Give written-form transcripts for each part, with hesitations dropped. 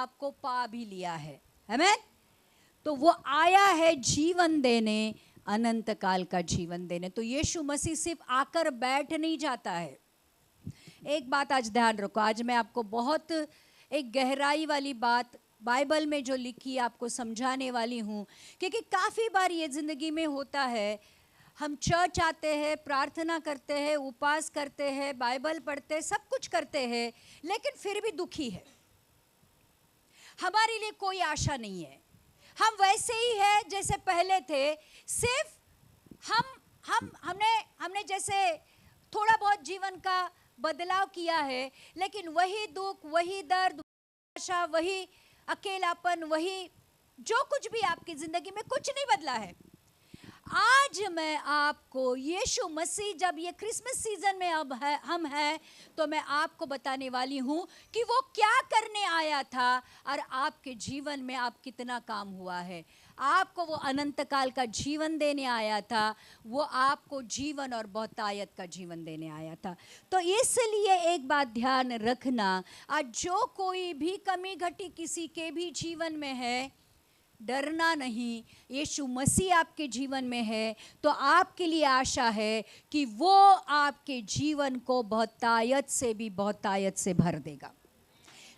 आपको पा भी लिया है। आमीन। तो वो आया है जीवन देने, अनंत काल का जीवन देने। तो यीशु मसीह सिर्फ आकर बैठ नहीं जाता है। एक बात आज ध्यान रखो, आज मैं आपको बहुत एक गहराई वाली बात बाइबल में जो लिखी आपको समझाने वाली हूँ, क्योंकि काफ़ी बार ये ज़िंदगी में होता है, हम चर्च आते हैं, प्रार्थना करते हैं, उपवास करते हैं, बाइबल पढ़ते हैं, सब कुछ करते हैं, लेकिन फिर भी दुखी है। हमारे लिए कोई आशा नहीं है, हम वैसे ही है जैसे पहले थे। सिर्फ हमने जैसे थोड़ा बहुत जीवन का बदलाव किया है, लेकिन वही दुख, वही दर्द, आशा, वही अकेलापन, वही जो कुछ भी आपकी जिंदगी में, कुछ नहीं बदला है। आज मैं आपको यीशु मसीह, जब ये क्रिसमस सीजन में अब है, हम हैं, तो मैं आपको बताने वाली हूँ कि वो क्या करने आया था और आपके जीवन में आप कितना काम हुआ है। आपको वो अनंत काल का जीवन देने आया था, वो आपको जीवन और बहुतायत का जीवन देने आया था। तो इसलिए एक बात ध्यान रखना, आज जो कोई भी कमी घटी किसी के भी जीवन में है, डरना नहीं। यीशु मसीह आपके जीवन में है तो आपके लिए आशा है कि वो आपके जीवन को बहुतायत से भी बहुतायत से भर देगा।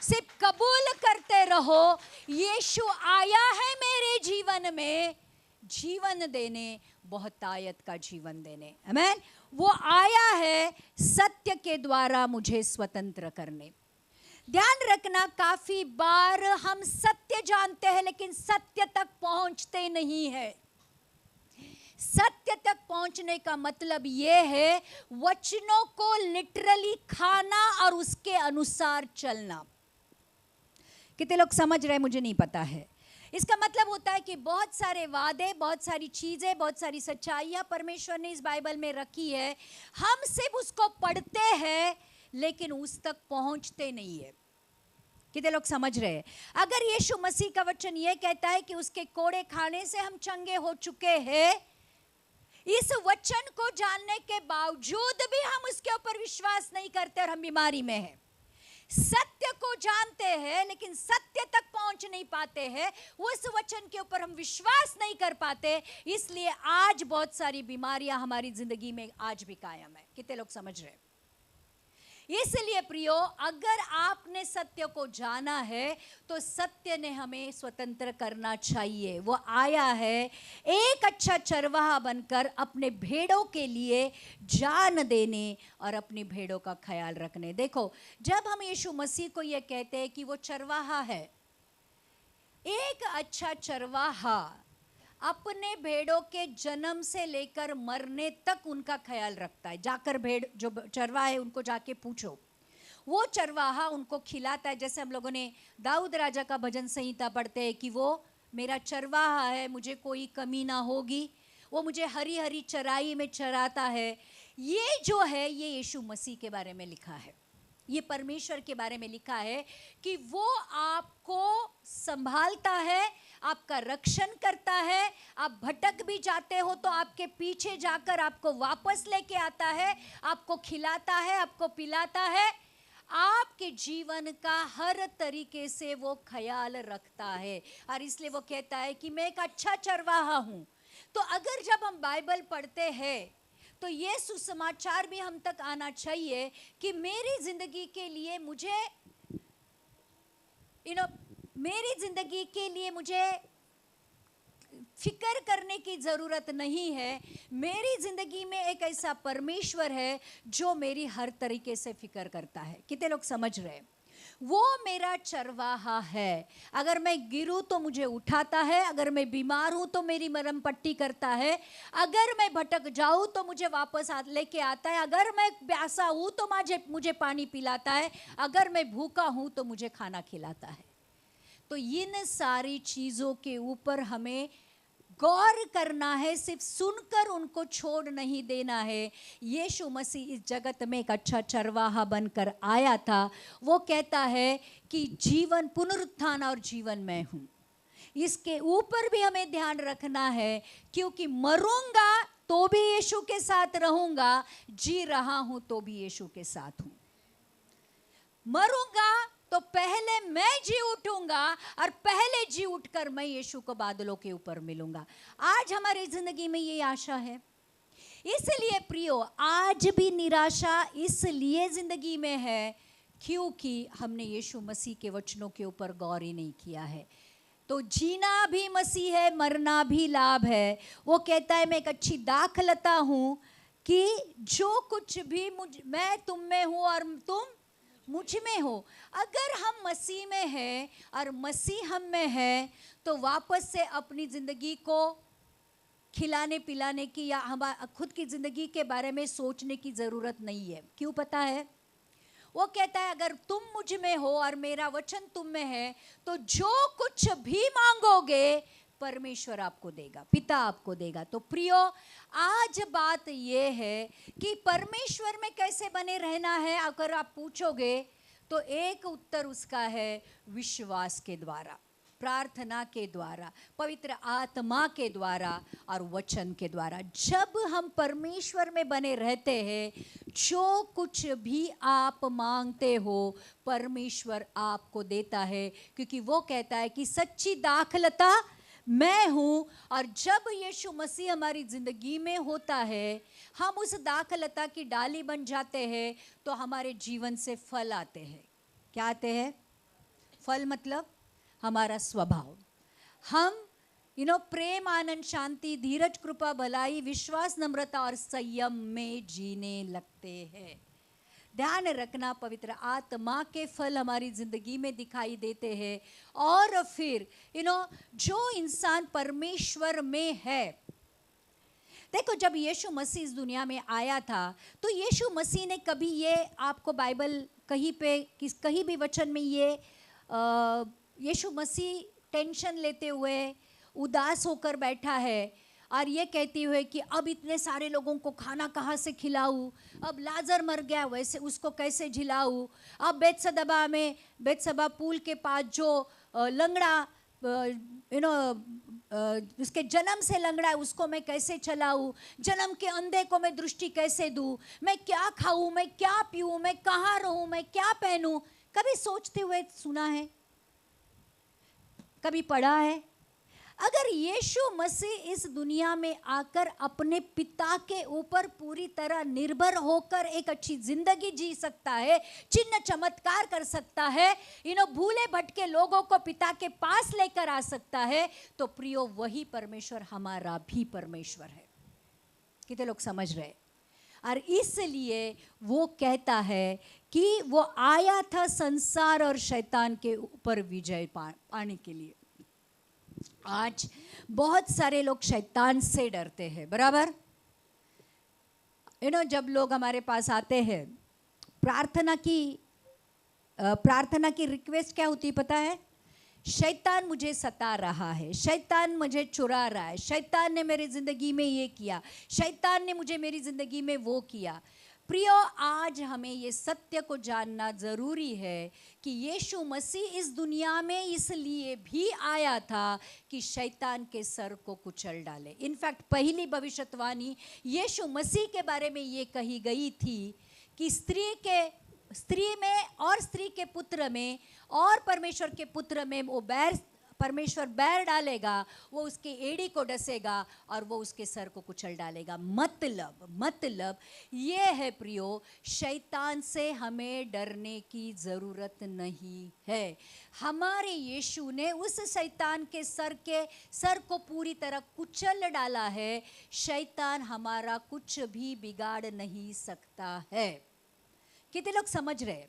सिर्फ कबूल करते रहो, यीशु आया है मेरे जीवन में जीवन देने, बहुतायत का जीवन देने। आमीन। वो आया है सत्य के द्वारा मुझे स्वतंत्र करने। ध्यान रखना, काफी बार हम सत्य जानते हैं लेकिन सत्य तक पहुंचते नहीं है। सत्य तक पहुंचने का मतलब यह है वचनों को लिटरली खाना और उसके अनुसार चलना। कितने लोग समझ रहे हैं मुझे नहीं पता है। इसका मतलब होता है कि बहुत सारे वादे, बहुत सारी चीजें, बहुत सारी सच्चाइयां परमेश्वर ने इस बाइबल में रखी है, हम सिर्फ उसको पढ़ते हैं लेकिन उस तक पहुंचते नहीं है। कितने लोग समझ रहे हैं? अगर यीशु मसीह का वचन यह कहता है कि उसके कोड़े खाने से हम चंगे हो चुके हैं, इस वचन को जानने के बावजूद भी हम उसके ऊपर विश्वास नहीं करते और हम बीमारी में हैं। सत्य को जानते हैं लेकिन सत्य तक पहुंच नहीं पाते हैं, उस वचन के ऊपर हम विश्वास नहीं कर पाते, इसलिए आज बहुत सारी बीमारियां हमारी जिंदगी में आज भी कायम है। कितने लोग समझ रहे हैं? इसलिए प्रियो, अगर आपने सत्य को जाना है तो सत्य ने हमें स्वतंत्र करना चाहिए। वो आया है एक अच्छा चरवाहा बनकर अपने भेड़ों के लिए जान देने और अपनी भेड़ों का ख्याल रखने। देखो, जब हम यीशु मसीह को ये कहते हैं कि वो चरवाहा है, एक अच्छा चरवाहा अपने भेड़ों के जन्म से लेकर मरने तक उनका ख्याल रखता है। जाकर भेड़ जो चरवाहा है उनको जाके पूछो, वो चरवाहा उनको खिलाता है। जैसे हम लोगों ने दाऊद राजा का भजन संहिता पढ़ते हैं कि वो मेरा चरवाहा है, मुझे कोई कमी ना होगी, वो मुझे हरी हरी चराई में चराता है। ये जो है ये यीशु मसीह के बारे में लिखा है, ये परमेश्वर के बारे में लिखा है कि वो आपको संभालता है, आपका रक्षण करता है। आप भटक भी जाते हो तो आपके पीछे जाकर आपको वापस लेके आता है, आपको खिलाता है, आपको पिलाता है, आपके जीवन का हर तरीके से वो ख्याल रखता है। और इसलिए वो कहता है कि मैं एक अच्छा चरवाहा हूँ। तो अगर जब हम बाइबल पढ़ते हैं तो ये सुसमाचार भी हम तक आना चाहिए कि मेरी जिंदगी के लिए मुझे मेरी जिंदगी के लिए मुझे फिक्र करने की जरूरत नहीं है। मेरी जिंदगी में एक ऐसा परमेश्वर है जो मेरी हर तरीके से फिक्र करता है। कितने लोग समझ रहे हैं? वो मेरा चरवाहा है। अगर मैं गिरूं तो मुझे उठाता है, अगर मैं बीमार हूं तो मेरी मरहम पट्टी करता है, अगर मैं भटक जाऊं तो मुझे वापस लेके आता है, अगर मैं प्यासा हूं तो मुझे पानी पिलाता है, अगर मैं भूखा हूं तो मुझे खाना खिलाता है। तो इन सारी चीजों के ऊपर हमें गौर करना है, सिर्फ सुनकर उनको छोड़ नहीं देना है। यीशु मसीह इस जगत में एक अच्छा चरवाहा बनकर आया था। वो कहता है कि जीवन, पुनरुत्थान और जीवन मैं हूं। इसके ऊपर भी हमें ध्यान रखना है, क्योंकि मरूंगा तो भी यीशु के साथ रहूंगा, जी रहा हूं तो भी यीशु के साथ हूं। मरूंगा तो पहले मैं जी उठूंगा और पहले जी उठकर मैं यीशु को बादलों के ऊपर मिलूंगा। आज हमारी जिंदगी में ये आशा है। इसलिए प्रियो, आज भी निराशा इसलिए जिंदगी में है क्योंकि हमने यीशु मसीह के वचनों के ऊपर गौर ही नहीं किया है। तो जीना भी मसीह है, मरना भी लाभ है। वो कहता है मैं एक अच्छी दाखलता हूं कि जो कुछ भी मैं तुम में हूं और तुम मुझ में हो। अगर हम मसीह में हैं और मसीह हम में है तो वापस से अपनी जिंदगी को खिलाने पिलाने की या हम खुद की जिंदगी के बारे में सोचने की जरूरत नहीं है। क्यों पता है? वो कहता है अगर तुम मुझ में हो और मेरा वचन तुम में है तो जो कुछ भी मांगोगे परमेश्वर आपको देगा, पिता आपको देगा। तो प्रियो, आज बात ये है कि परमेश्वर में कैसे बने रहना है। अगर आप पूछोगे तो एक उत्तर उसका है विश्वास के द्वारा, प्रार्थना के द्वारा, पवित्र आत्मा के द्वारा और वचन के द्वारा। जब हम परमेश्वर में बने रहते हैं, जो कुछ भी आप मांगते हो परमेश्वर आपको देता है, क्योंकि वो कहता है कि सच्ची दाखलता मैं हूं। और जब यीशु मसीह हमारी जिंदगी में होता है, हम उस दाखलता की डाली बन जाते हैं, तो हमारे जीवन से फल आते हैं। क्या आते हैं? फल मतलब हमारा स्वभाव। हम प्रेम, आनंद, शांति, धीरज, कृपा, भलाई, विश्वास, नम्रता और संयम में जीने लगते हैं। ध्यान रखना, पवित्र आत्मा के फल हमारी जिंदगी में दिखाई देते हैं। और फिर जो इंसान परमेश्वर में है, देखो जब यीशु मसीह इस दुनिया में आया था तो यीशु मसीह ने कभी ये आपको बाइबल कहीं भी वचन में ये यीशु मसीह टेंशन लेते हुए उदास होकर बैठा है और ये कहती हुए कि अब इतने सारे लोगों को खाना कहाँ से खिलाऊं, अब लाजर मर गया वैसे उसको कैसे झिलाऊं, अब बेतसबा पुल के पास जो लंगड़ा उसके जन्म से लंगड़ा है उसको मैं कैसे चलाऊं, जन्म के अंधे को मैं दृष्टि कैसे दूं, मैं क्या खाऊं, मैं क्या पीऊं, मैं कहाँ रहूं, मैं क्या पहनूं। कभी सोचते हुए सुना है? कभी पढ़ा है? अगर यीशु मसीह इस दुनिया में आकर अपने पिता के ऊपर पूरी तरह निर्भर होकर एक अच्छी जिंदगी जी सकता है, चिन्ह चमत्कार कर सकता है, भूले भटके लोगों को पिता के पास लेकर आ सकता है, तो प्रियो वही परमेश्वर हमारा भी परमेश्वर है। कितने लोग समझ रहे? और इसलिए वो कहता है कि वो आया था संसार और शैतान के ऊपर विजय पाने के लिए। आज बहुत सारे लोग शैतान से डरते हैं, बराबर? जब लोग हमारे पास आते हैं, प्रार्थना की रिक्वेस्ट क्या होती है पता है? शैतान मुझे सता रहा है, शैतान मुझे चुरा रहा है, शैतान ने मेरी जिंदगी में ये किया, शैतान ने मुझे मेरी जिंदगी में वो किया। प्रियो, आज हमें ये सत्य को जानना जरूरी है कि यीशु मसीह इस दुनिया में इसलिए भी आया था कि शैतान के सर को कुचल डाले। इनफैक्ट पहली भविष्यवाणी यीशु मसीह के बारे में ये कही गई थी कि स्त्री में और स्त्री के पुत्र में और परमेश्वर के पुत्र में वो परमेश्वर बैर डालेगा, वो उसके एड़ी को डसेगा और वो उसके सर को कुचल डालेगा। मतलब ये है प्रियो, शैतान से हमें डरने की जरूरत नहीं है। हमारे यीशु ने उस शैतान के सर को पूरी तरह कुचल डाला है। शैतान हमारा कुछ भी बिगाड़ नहीं सकता है। कितने लोग समझ रहे?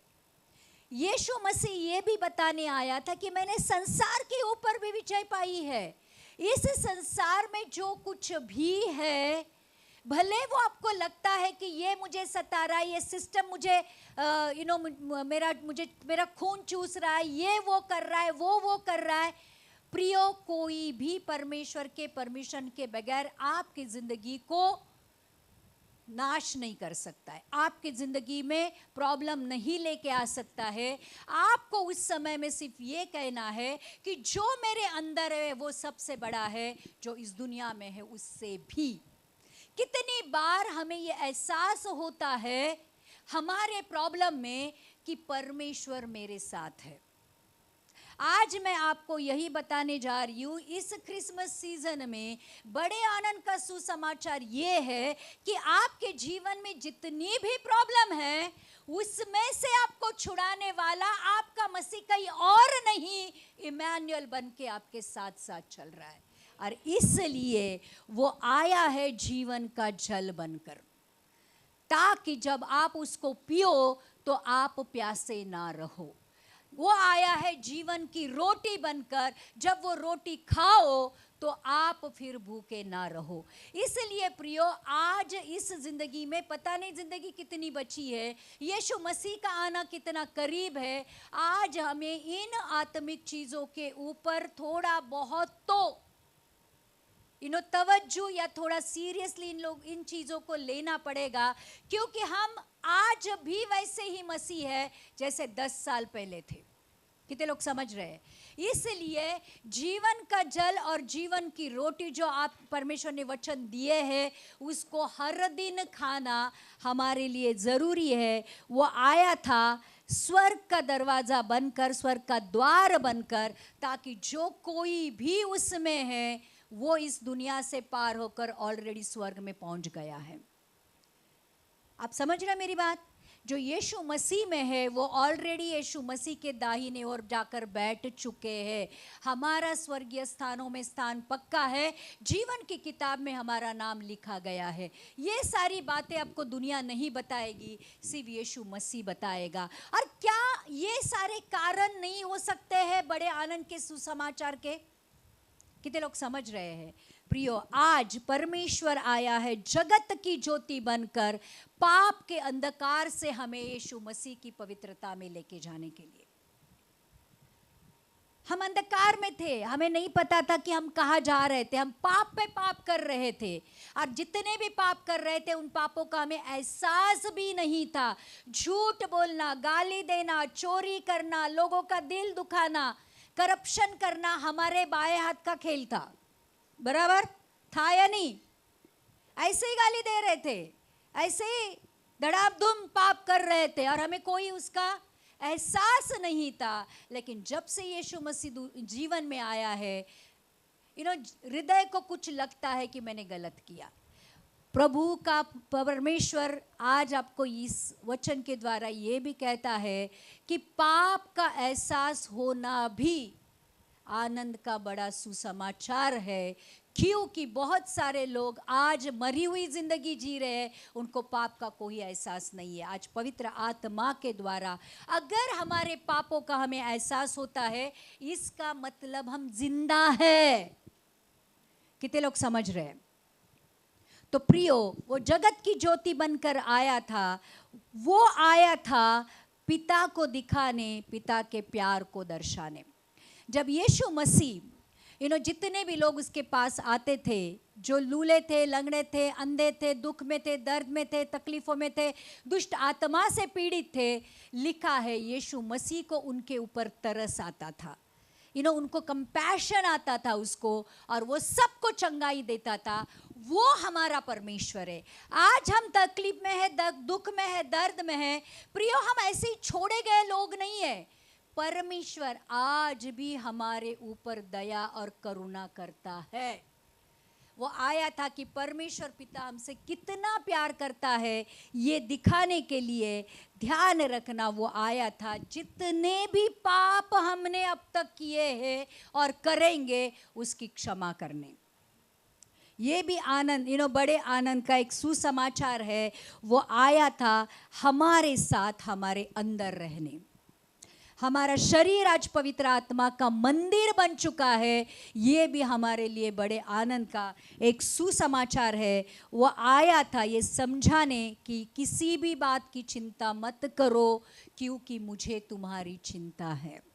यीशु मसीह ये भी बताने आया था कि मैंने संसार के ऊपर भी विजय पाई है। इस संसार में जो कुछ भी है, भले वो आपको लगता है कि ये मुझे सता रहा है, ये सिस्टम मुझे मेरा खून चूस रहा है, ये वो कर रहा है, वो कर रहा है, प्रियो कोई भी परमेश्वर के परमिशन के बगैर आपकी जिंदगी को नाश नहीं कर सकता है, आपकी जिंदगी में प्रॉब्लम नहीं लेके आ सकता है। आपको उस समय में सिर्फ ये कहना है कि जो मेरे अंदर है वो सबसे बड़ा है, जो इस दुनिया में है उससे भी। कितनी बार हमें ये एहसास होता है हमारे प्रॉब्लम में कि परमेश्वर मेरे साथ है। आज मैं आपको यही बताने जा रही हूँ, इस क्रिसमस सीजन में बड़े आनंद का सुसमाचार ये है कि आपके जीवन में जितनी भी प्रॉब्लम है उसमें से आपको छुड़ाने वाला आपका मसीह कहीं और नहीं, इमैनुअल बन के आपके साथ साथ चल रहा है। और इसलिए वो आया है जीवन का जल बनकर, ताकि जब आप उसको पियो तो आप प्यासे ना रहो। वो आया है जीवन की रोटी बनकर, जब वो रोटी खाओ तो आप फिर भूखे ना रहो। इसलिए प्रियो, आज इस जिंदगी में पता नहीं जिंदगी कितनी बची है, यीशु मसीह का आना कितना करीब है। आज हमें इन आत्मिक चीजों के ऊपर थोड़ा बहुत तो तवज्जो या थोड़ा सीरियसली इन चीजों को लेना पड़ेगा, क्योंकि हम आज भी वैसे ही मसीह है जैसे 10 साल पहले थे। कितने लोग समझ रहे हैं? इसलिए जीवन का जल और जीवन की रोटी जो आप परमेश्वर ने वचन दिए हैं उसको हर दिन खाना हमारे लिए जरूरी है। वो आया था स्वर्ग का दरवाजा बनकर, स्वर्ग का द्वार बनकर, ताकि जो कोई भी उसमें है वो इस दुनिया से पार होकर ऑलरेडी स्वर्ग में पहुंच गया है। आप समझ रहे हैं मेरी बात? जो यीशु मसीह में है वो ऑलरेडी यीशु मसीह के दाहिने ओर जाकर बैठ चुके हैं। हमारा स्वर्गीय स्थानों में स्थान पक्का है, जीवन की किताब में हमारा नाम लिखा गया है। ये सारी बातें आपको दुनिया नहीं बताएगी, सिर्फ यीशु मसीह बताएगा। और क्या ये सारे कारण नहीं हो सकते हैं बड़े आनंद के सुसमाचार के? कितने लोग समझ रहे हैं? प्रियो, आज परमेश्वर आया है जगत की ज्योति बनकर, पाप के अंधकार से हमें यीशु मसीह की पवित्रता में लेके जाने के लिए। हम अंधकार में थे, हमें नहीं पता था कि हम कहाँ जा रहे थे, हम पाप पे पाप कर रहे थे, और जितने भी पाप कर रहे थे उन पापों का हमें एहसास भी नहीं था। झूठ बोलना, गाली देना, चोरी करना, लोगों का दिल दुखाना, करप्शन करना हमारे बाएं हाथ का खेल था। बराबर था या नहीं? ऐसे ही गाली दे रहे थे, ऐसे ही धड़ाधूम पाप कर रहे थे और हमें कोई उसका एहसास नहीं था। लेकिन जब से यीशु मसीह जीवन में आया है, हृदय को कुछ लगता है कि मैंने गलत किया। प्रभु का परमेश्वर आज आपको इस वचन के द्वारा ये भी कहता है कि पाप का एहसास होना भी आनंद का बड़ा सुसमाचार है, क्योंकि बहुत सारे लोग आज मरी हुई जिंदगी जी रहे हैं, उनको पाप का कोई एहसास नहीं है। आज पवित्र आत्मा के द्वारा अगर हमारे पापों का हमें एहसास होता है, इसका मतलब हम जिंदा है। कितने लोग समझ रहे हैं? तो प्रियो, वो जगत की ज्योति बनकर आया था, वो आया था पिता को दिखाने, पिता के प्यार को दर्शाने। जब यीशु मसीह जितने भी लोग उसके पास आते थे, जो लूले थे, लंगड़े थे, अंधे थे, दुख में थे, दर्द में थे, तकलीफों में थे, दुष्ट आत्मा से पीड़ित थे, लिखा है यीशु मसीह को उनके ऊपर तरस आता था। उनको कंपैशन आता था उसको, और वो सबको चंगाई देता था। वो हमारा परमेश्वर है। आज हम तकलीफ में है, दुख में है, दर्द में है, प्रियो, हम ऐसे ही छोड़े गए लोग नहीं है। परमेश्वर आज भी हमारे ऊपर दया और करुणा करता है। वो आया था कि परमेश्वर पिता हमसे कितना प्यार करता है ये दिखाने के लिए। ध्यान रखना, वो आया था जितने भी पाप हमने अब तक किए हैं और करेंगे उसकी क्षमा करने। ये भी आनंद, बड़े आनंद का एक सुसमाचार है। वो आया था हमारे साथ, हमारे अंदर रहने। हमारा शरीर आज पवित्र आत्मा का मंदिर बन चुका है। ये भी हमारे लिए बड़े आनंद का एक सुसमाचार है। वो आया था ये समझाने कि किसी भी बात की चिंता मत करो, क्योंकि मुझे तुम्हारी चिंता है।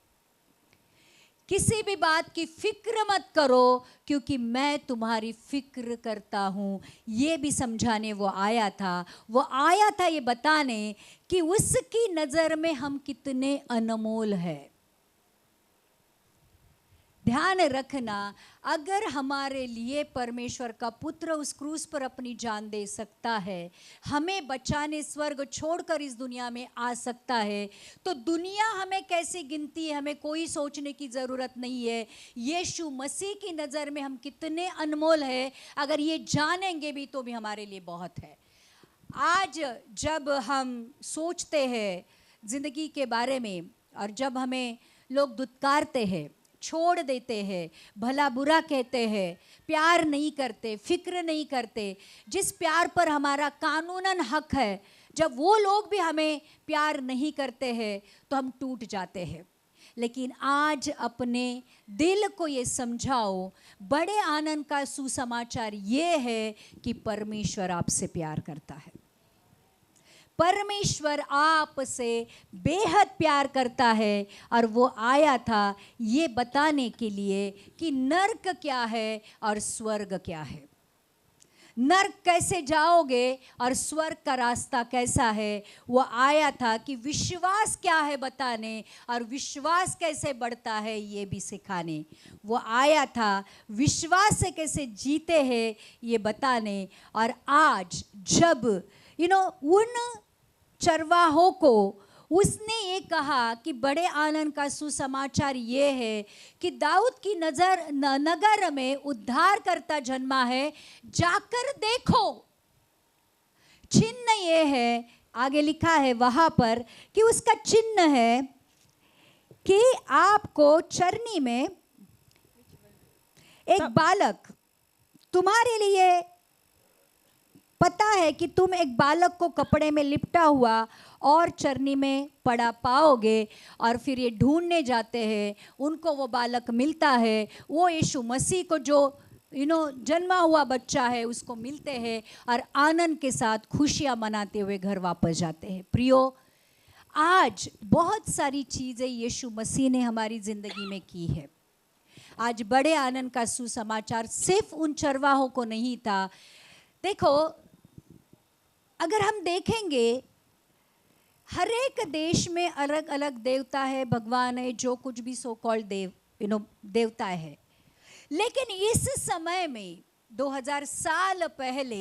किसी भी बात की फिक्र मत करो, क्योंकि मैं तुम्हारी फिक्र करता हूँ। ये भी समझाने वो आया था। वो आया था ये बताने कि उसकी नज़र में हम कितने अनमोल हैं। ध्यान रखना, अगर हमारे लिए परमेश्वर का पुत्र उस क्रूस पर अपनी जान दे सकता है, हमें बचाने स्वर्ग छोड़कर इस दुनिया में आ सकता है, तो दुनिया हमें कैसे गिनती है हमें कोई सोचने की ज़रूरत नहीं है। यीशु मसीह की नज़र में हम कितने अनमोल है, अगर ये जानेंगे भी तो भी हमारे लिए बहुत है। आज जब हम सोचते हैं ज़िंदगी के बारे में, और जब हमें लोग दुत्कारते हैं, छोड़ देते हैं, भला बुरा कहते हैं, प्यार नहीं करते, फिक्र नहीं करते, जिस प्यार पर हमारा कानूनन हक है, जब वो लोग भी हमें प्यार नहीं करते हैं तो हम टूट जाते हैं। लेकिन आज अपने दिल को ये समझाओ, बड़े आनंद का सुसमाचार ये है कि परमेश्वर आपसे प्यार करता है। परमेश्वर आपसे बेहद प्यार करता है, और वो आया था ये बताने के लिए कि नर्क क्या है और स्वर्ग क्या है। नर्क कैसे जाओगे और स्वर्ग का रास्ता कैसा है, वो आया था कि विश्वास क्या है बताने, और विश्वास कैसे बढ़ता है ये भी सिखाने। वो आया था विश्वास से कैसे जीते हैं ये बताने। और आज जब उन चरवाहों को उसने ये कहा कि बड़े आनंद का सुसमाचार ये है कि दाऊद की नगर में उद्धार करता जन्मा है, जाकर देखो। चिन्ह ये है, आगे लिखा है वहां पर कि उसका चिन्ह है कि आपको चरनी में एक बालक, तुम्हारे लिए पता है कि तुम एक बालक को कपड़े में लिपटा हुआ और चरनी में पड़ा पाओगे। और फिर ये ढूंढने जाते हैं, उनको वो बालक मिलता है, वो यीशु मसीह को जो जन्मा हुआ बच्चा है उसको मिलते हैं, और आनंद के साथ खुशियां मनाते हुए घर वापस जाते हैं। प्रियो, आज बहुत सारी चीज़ें यीशु मसीह ने हमारी ज़िंदगी में की है। आज बड़े आनंद का सुसमाचार सिर्फ उन चरवाहों को नहीं था। देखो, अगर हम देखेंगे हर एक देश में अलग अलग देवता है, भगवान है, जो कुछ भी सो कॉल्ड देवता है, लेकिन इस समय में 2000 साल पहले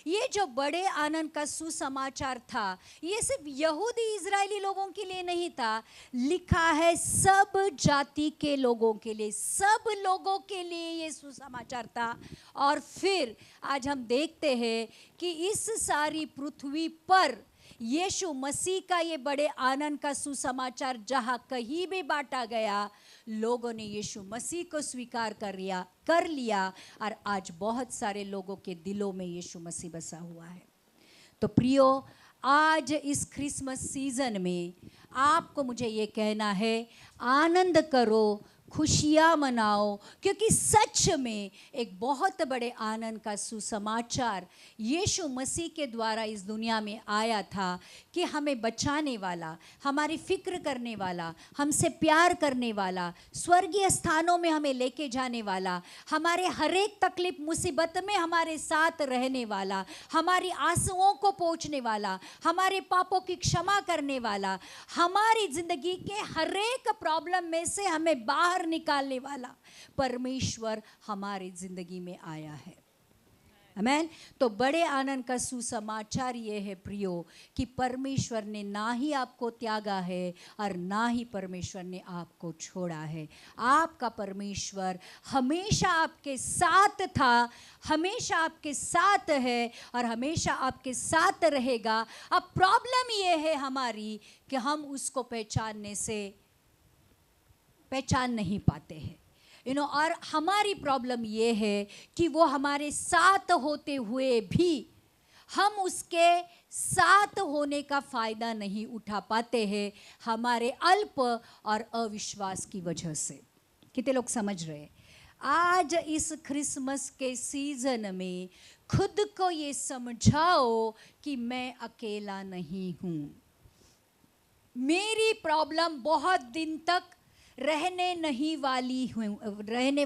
ये जो बड़े आनंद का सुसमाचार था, ये सिर्फ यहूदी इजरायली लोगों के लिए नहीं था, लिखा है सब जाति के लोगों के लिए, सब लोगों के लिए ये सुसमाचार था। और फिर आज हम देखते हैं कि इस सारी पृथ्वी पर यीशु मसीह का ये बड़े आनंद का सुसमाचार जहाँ कहीं भी बांटा गया, लोगों ने यीशु मसीह को स्वीकार कर लिया, और आज बहुत सारे लोगों के दिलों में यीशु मसीह बसा हुआ है। तो प्रियो, आज इस क्रिसमस सीजन में आपको मुझे ये कहना है, आनंद करो, खुशियाँ मनाओ, क्योंकि सच में एक बहुत बड़े आनंद का सुसमाचार यीशु मसीह के द्वारा इस दुनिया में आया था कि हमें बचाने वाला, हमारी फिक्र करने वाला, हमसे प्यार करने वाला, स्वर्गीय स्थानों में हमें लेके जाने वाला, हमारे हर एक तकलीफ मुसीबत में हमारे साथ रहने वाला, हमारी आंसुओं को पोंछने वाला, हमारे पापों की क्षमा करने वाला, हमारी जिंदगी के हर एक प्रॉब्लम में से हमें बाहर निकालने वाला परमेश्वर हमारी जिंदगी में आया है। आमेन। तो बड़े आनंद का सुसमाचार ये है प्रियो कि परमेश्वर ने ना ही आपको त्यागा है और ना ही परमेश्वर ने आपको छोड़ा है। आपका परमेश्वर हमेशा आपके साथ था, हमेशा आपके साथ है और हमेशा आपके साथ रहेगा। अब प्रॉब्लम ये है हमारी कि हम उसको पहचान नहीं पाते हैं, और हमारी प्रॉब्लम ये है कि वो हमारे साथ होते हुए भी हम उसके साथ होने का फ़ायदा नहीं उठा पाते हैं, हमारे अल्प और अविश्वास की वजह से। कितने लोग समझ रहे हैं? आज इस क्रिसमस के सीजन में खुद को ये समझाओ कि मैं अकेला नहीं हूँ। मेरी प्रॉब्लम बहुत दिन तक रहने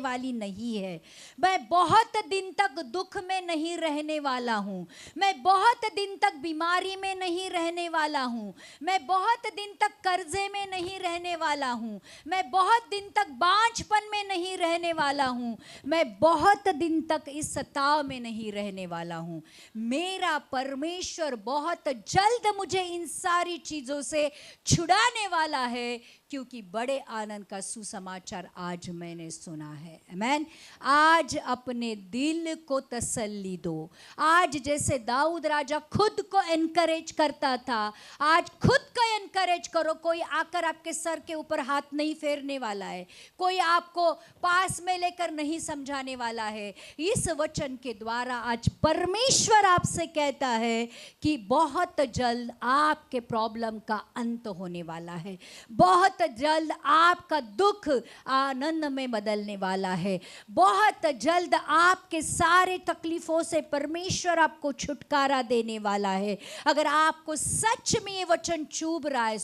वाली नहीं है। मैं बहुत दिन तक दुख में नहीं रहने वाला हूँ, मैं बहुत दिन तक बीमारी में नहीं रहने वाला हूँ, मैं बहुत दिन तक कर्जे में नहीं रहने वाला हूँ, मैं बहुत दिन तक बांझपन में नहीं रहने वाला हूँ, मैं बहुत दिन तक इस सताव में नहीं रहने वाला हूँ। मेरा परमेश्वर बहुत जल्द मुझे इन सारी चीजों से छुड़ाने वाला है, क्योंकि बड़े आनंद का सुसमाचार आज मैंने सुना है। आमेन। आज अपने दिल को तसल्ली दो। आज जैसे दाऊद राजा खुद को एनकरेज करता था, आज खुद को एनकरेज करो। कोई आकर आपके सर के ऊपर हाथ नहीं फेरने वाला है, कोई आपको पास में लेकर नहीं समझाने वाला है। इस वचन के द्वारा आज परमेश्वर आपसे कहता है कि बहुत जल्द आपके प्रॉब्लम का अंत होने वाला है, बहुत जल्द आपका दुख आनंद में बदलने वाला है, बहुत जल्द आपके सारे तकलीफों से परमेश्वर आपको छुटकारा देने वाला है। अगर आपको सच में ये वचन चुभ रहा है,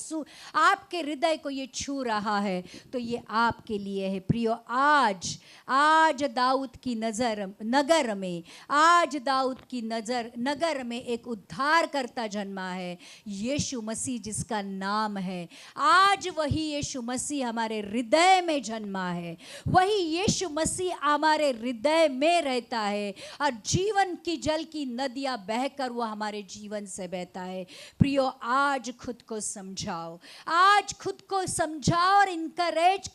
आपके हृदय को ये छू रहा है, तो ये आपके लिए है। प्रियो, आज दाऊद की नगर में एक उद्धारकर्ता जन्मा है, यीशु मसीह जिसका नाम है। आज वही यीशु मसीह हमारे हृदय में जन्मा है, वही यीशु मसीह हमारे हृदय में रहता है और जीवन की जल की नदियां बहकर वो हमारे जीवन से बहता है। प्रियो, आज खुद को समझाओ, आज खुद को समझाओ और इनकरेज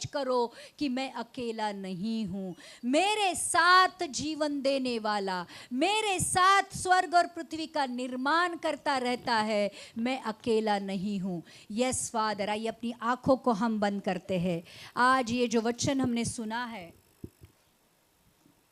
करो कि मैं अकेला नहीं हूँ। मेरे साथ जीवन देने वाला, मेरे साथ स्वर्ग और पृथ्वी का निर्माण करता रहता है, मैं अकेला नहीं हूँ। यस फादर, आइए अपनी आंखों को हम बंद करते हैं। आज ये जो वचन हमने सुना है,